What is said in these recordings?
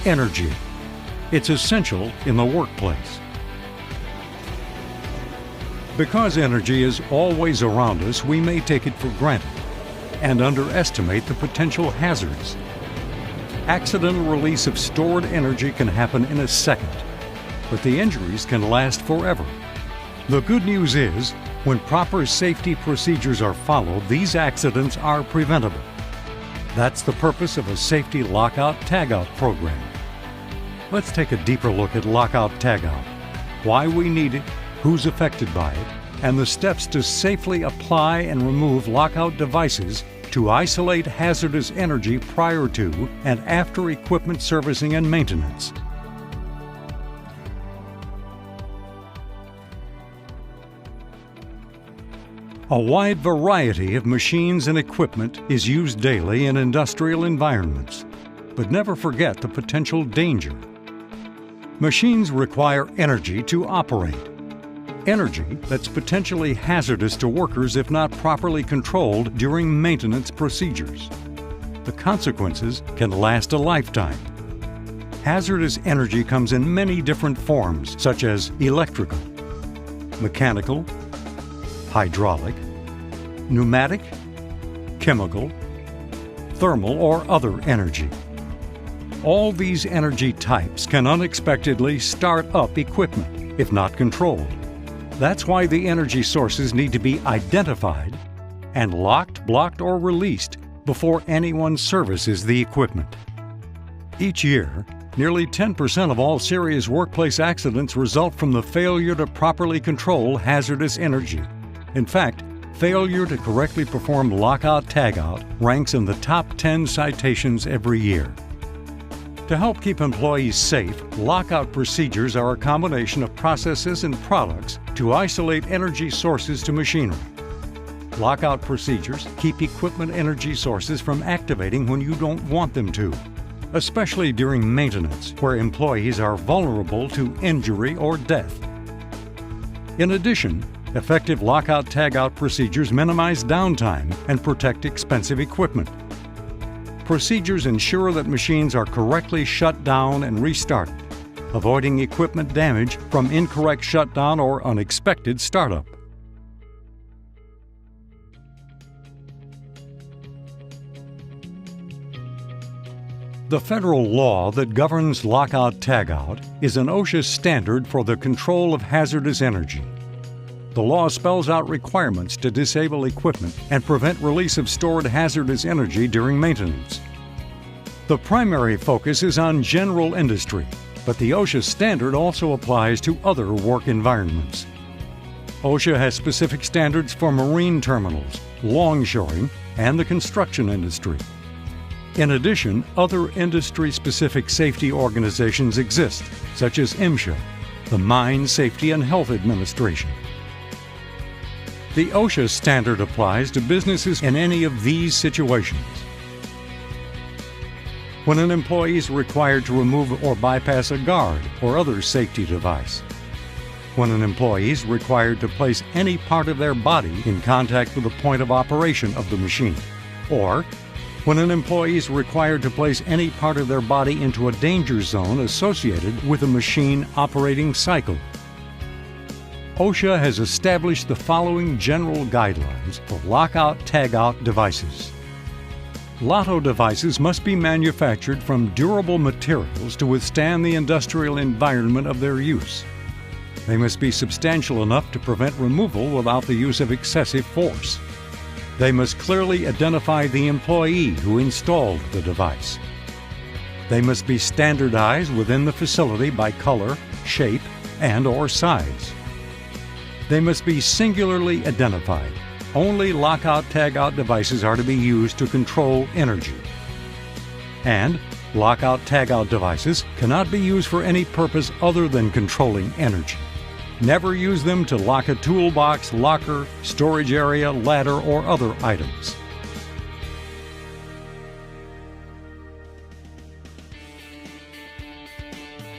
energy. It's essential in the workplace. Because energy is always around us, we may take it for granted and underestimate the potential hazards. Accidental release of stored energy can happen in a second, but the injuries can last forever. The good news is, when proper safety procedures are followed, these accidents are preventable. That's the purpose of a safety lockout tagout program. Let's take a deeper look at lockout tagout, why we need it, who's affected by it, and the steps to safely apply and remove lockout devices to isolate hazardous energy prior to and after equipment servicing and maintenance. A wide variety of machines and equipment is used daily in industrial environments, but never forget the potential danger. Machines require energy to operate. Energy that's potentially hazardous to workers if not properly controlled during maintenance procedures. The consequences can last a lifetime. Hazardous energy comes in many different forms, such as electrical, mechanical, hydraulic, pneumatic, chemical, thermal, or other energy. All these energy types can unexpectedly start up equipment if not controlled. That's why the energy sources need to be identified and locked, blocked, or released before anyone services the equipment. Each year, nearly 10% of all serious workplace accidents result from the failure to properly control hazardous energy. In fact, failure to correctly perform lockout tagout ranks in the top 10 citations every year. To help keep employees safe, lockout procedures are a combination of processes and products to isolate energy sources to machinery. Lockout procedures keep equipment energy sources from activating when you don't want them to, especially during maintenance, where employees are vulnerable to injury or death. In addition, effective lockout tagout procedures minimize downtime and protect expensive equipment. Procedures ensure that machines are correctly shut down and restarted, avoiding equipment damage from incorrect shutdown or unexpected startup. The federal law that governs lockout tagout is an OSHA standard for the control of hazardous energy. The law spells out requirements to disable equipment and prevent release of stored hazardous energy during maintenance. The primary focus is on general industry, but the OSHA standard also applies to other work environments. OSHA has specific standards for marine terminals, longshoring, and the construction industry. In addition, other industry-specific safety organizations exist, such as MSHA, the Mine Safety and Health Administration. The OSHA standard applies to businesses in any of these situations. When an employee is required to remove or bypass a guard or other safety device. When an employee is required to place any part of their body in contact with the point of operation of the machine. Or when an employee is required to place any part of their body into a danger zone associated with a machine operating cycle. OSHA has established the following general guidelines for lockout tagout devices. LOTO devices must be manufactured from durable materials to withstand the industrial environment of their use. They must be substantial enough to prevent removal without the use of excessive force. They must clearly identify the employee who installed the device. They must be standardized within the facility by color, shape, and/or size. They must be singularly identified. Only lockout tagout devices are to be used to control energy. And lockout tagout devices cannot be used for any purpose other than controlling energy. Never use them to lock a toolbox, locker, storage area, ladder, or other items.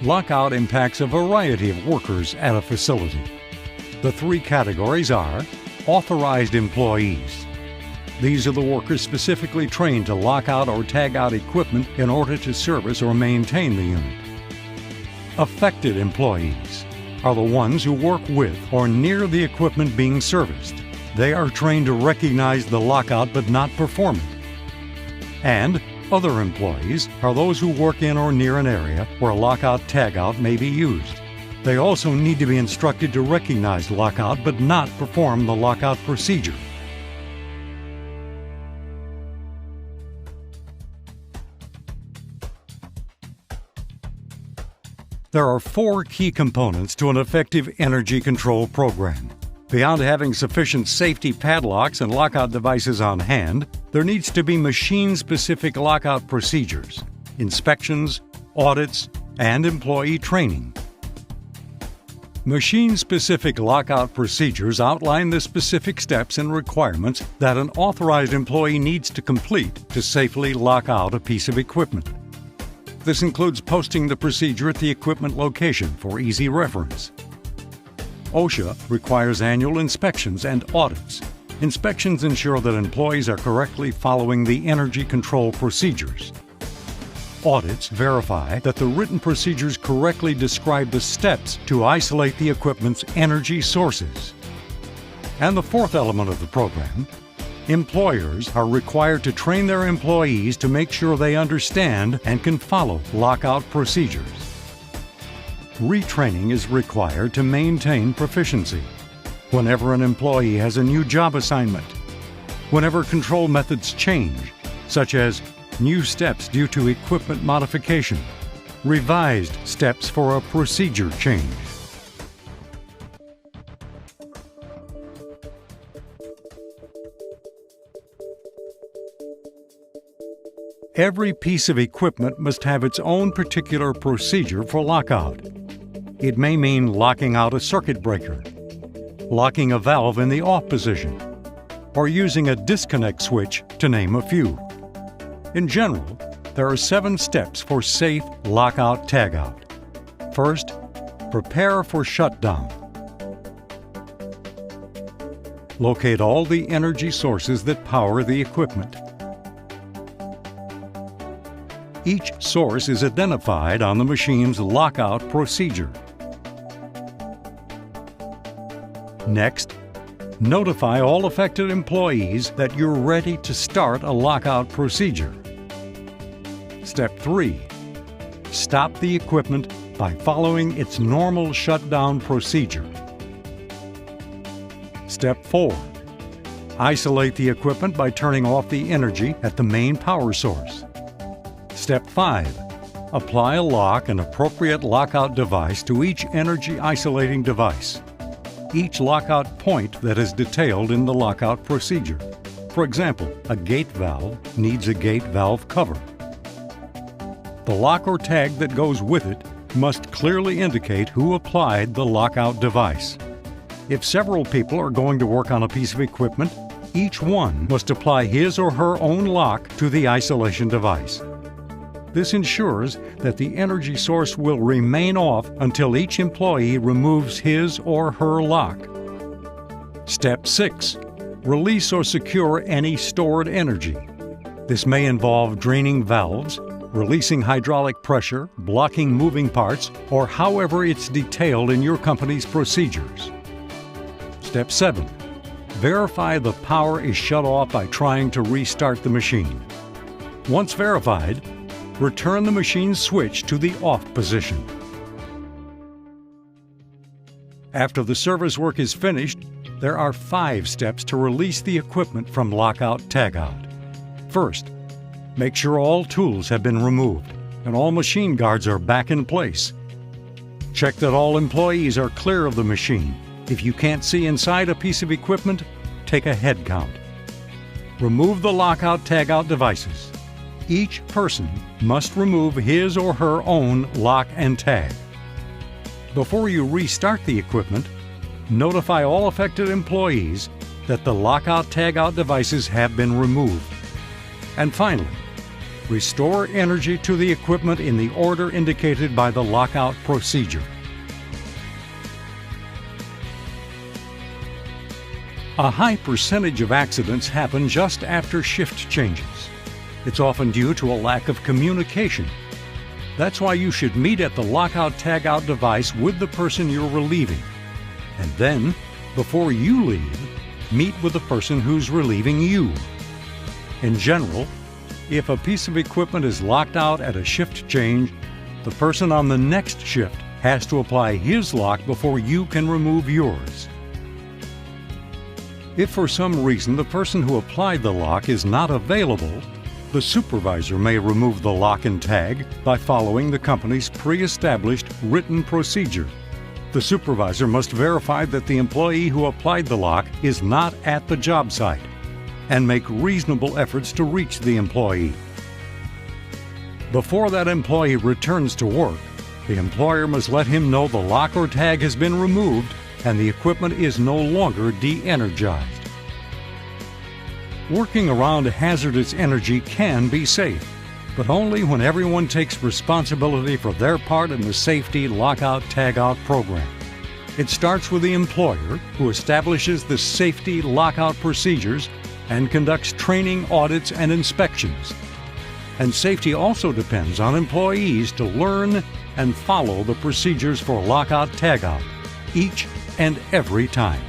Lockout impacts a variety of workers at a facility. The three categories are authorized employees, These are the workers specifically trained to lock out or tag out equipment in order to service or maintain the unit. Affected employees are the ones who work with or near the equipment being serviced. They are trained to recognize the lockout but not perform it. And other employees are those who work in or near an area where a lockout tagout may be used. They also need to be instructed to recognize lockout but not perform the lockout procedure. There are 4 key components to an effective energy control program. Beyond having sufficient safety padlocks and lockout devices on hand, there needs to be machine-specific lockout procedures, inspections, audits, and employee training. Machine-specific lockout procedures outline the specific steps and requirements that an authorized employee needs to complete to safely lock out a piece of equipment. This includes posting the procedure at the equipment location for easy reference. OSHA requires annual inspections and audits. Inspections ensure that employees are correctly following the energy control procedures. Audits verify that the written procedures correctly describe the steps to isolate the equipment's energy sources. And the 4th element of the program, employers are required to train their employees to make sure they understand and can follow lockout procedures. Retraining is required to maintain proficiency. Whenever an employee has a new job assignment, whenever control methods change, such as new steps due to equipment modification, revised steps for a procedure change. Every piece of equipment must have its own particular procedure for lockout. It may mean locking out a circuit breaker, locking a valve in the off position, or using a disconnect switch, to name a few. In general, there are 7 steps for safe lockout tagout. First, prepare for shutdown. Locate all the energy sources that power the equipment. Each source is identified on the machine's lockout procedure. Next, notify all affected employees that you're ready to start a lockout procedure. Step 3. Stop the equipment by following its normal shutdown procedure. Step 4. Isolate the equipment by turning off the energy at the main power source. Step 5. Apply a lock and appropriate lockout device to each energy isolating device. Each lockout point that is detailed in the lockout procedure. For example, a gate valve needs a gate valve cover. The lock or tag that goes with it must clearly indicate who applied the lockout device. If several people are going to work on a piece of equipment, each one must apply his or her own lock to the isolation device. This ensures that the energy source will remain off until each employee removes his or her lock. Step 6. Release or secure any stored energy. This may involve draining valves, releasing hydraulic pressure, blocking moving parts, or however it's detailed in your company's procedures. Step 7. Verify the power is shut off by trying to restart the machine. Once verified, return the machine's switch to the off position. After the service work is finished, there are 5 steps to release the equipment from lockout tagout. First, make sure all tools have been removed and all machine guards are back in place. Check that all employees are clear of the machine. If you can't see inside a piece of equipment, take a head count. Remove the lockout tagout devices. Each person must remove his or her own lock and tag. Before you restart the equipment, notify all affected employees that the lockout tagout devices have been removed. And finally, restore energy to the equipment in the order indicated by the lockout procedure. A high percentage of accidents happen just after shift changes. It's often due to a lack of communication. That's why you should meet at the lockout tagout device with the person you're relieving. And then, before you leave, meet with the person who's relieving you. In general, if a piece of equipment is locked out at a shift change, the person on the next shift has to apply his lock before you can remove yours. If for some reason the person who applied the lock is not available, the supervisor may remove the lock and tag by following the company's pre-established written procedure. The supervisor must verify that the employee who applied the lock is not at the job site and make reasonable efforts to reach the employee. Before that employee returns to work, the employer must let him know the lock or tag has been removed and the equipment is no longer de-energized. Working around hazardous energy can be safe, but only when everyone takes responsibility for their part in the safety lockout tagout program. It starts with the employer, who establishes the safety lockout procedures and conducts training, audits, and inspections. And safety also depends on employees to learn and follow the procedures for lockout tagout each and every time.